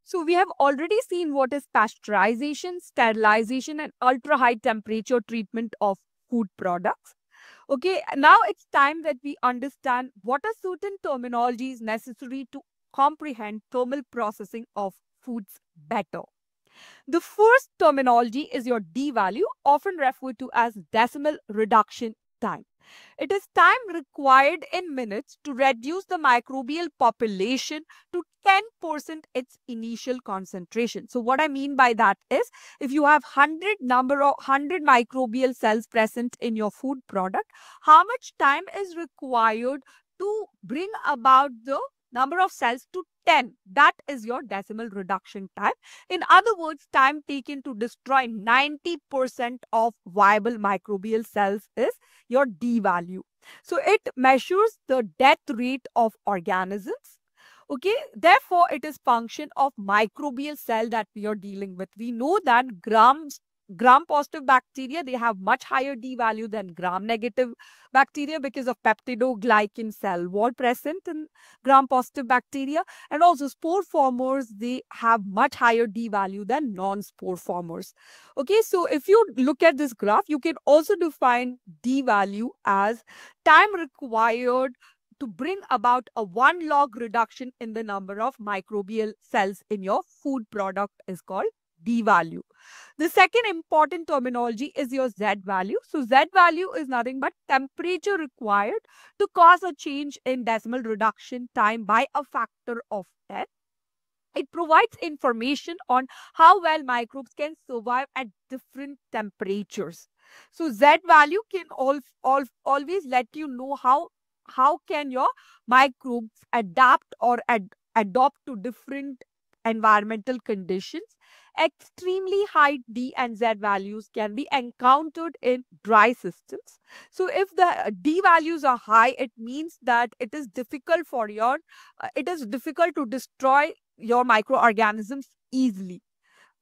So we have already seen what is pasteurization, sterilization, and ultra high temperature treatment of food products. Okay, now it's time that we understand what are certain terminologies necessary to comprehend thermal processing of foods better. The first terminology is your D value, often referred to as decimal reduction time. It is time required in minutes to reduce the microbial population to 10% its initial concentration. So what I mean by that is, if you have 100 microbial cells present in your food product, how much time is required to bring about the number of cells to 10? That is your decimal reduction time. In other words, time taken to destroy 90% of viable microbial cells is your D value. So it measures the death rate of organisms. Okay, therefore it is function of microbial cell that we are dealing with. We know that gram positive bacteria, they have much higher D value than gram negative bacteria because of peptidoglycan cell wall present in gram positive bacteria, and also spore formers, they have much higher D value than non-spore formers. Okay, so if you look at this graph, you can also define D value as time required to bring about a 1 log reduction in the number of microbial cells in your food product is called D value. The second important terminology is your Z value. So Z value is nothing but temperature required to cause a change in decimal reduction time by a factor of 10. It provides information on how well microbes can survive at different temperatures. So Z value can always let you know how can your microbes adapt or adopt to different environmental conditions. Extremely high D and Z values can be encountered in dry systems. So if the D values are high, it means that it is difficult to destroy your microorganisms easily.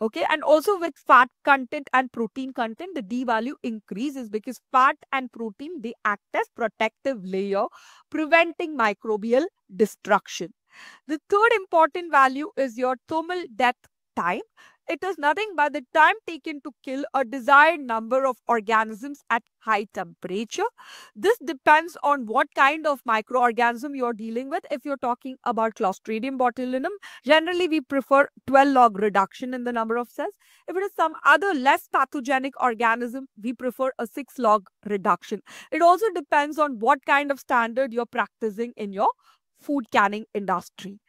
Okay, and also with fat content and protein content, the D value increases because fat and protein, they act as protective layer, preventing microbial destruction. The third important value is your thermal death time. It is nothing but the time taken to kill a desired number of organisms at high temperature. This depends on what kind of microorganism you're dealing with. If you're talking about Clostridium botulinum, generally we prefer 12 log reduction in the number of cells. If it is some other less pathogenic organism, we prefer a 6 log reduction. It also depends on what kind of standard you're practicing in your food canning industry.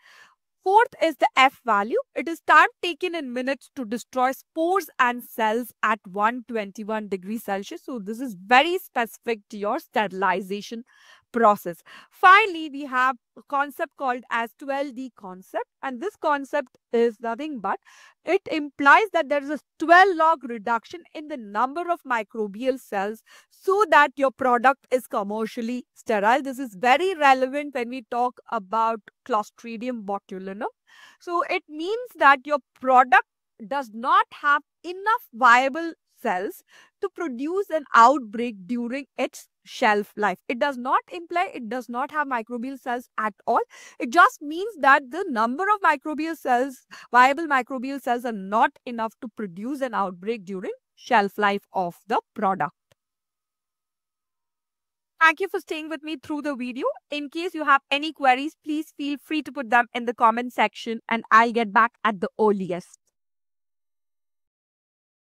Fourth is the F value. It is time taken in minutes to destroy spores and cells at 121 degrees Celsius. So this is very specific to your sterilization process. Finally, we have a concept called as 12D concept, and this concept is nothing but it implies that there is a 12 log reduction in the number of microbial cells so that your product is commercially sterile. This is very relevant when we talk about Clostridium botulinum. So it means that your product does not have enough viable cells to produce an outbreak during its shelf life. It does not imply it does not have microbial cells at all. It just means that the number of microbial cells, viable microbial cells, are not enough to produce an outbreak during shelf life of the product. Thank you for staying with me through the video. In case you have any queries, please feel free to put them in the comment section and I'll get back at the earliest.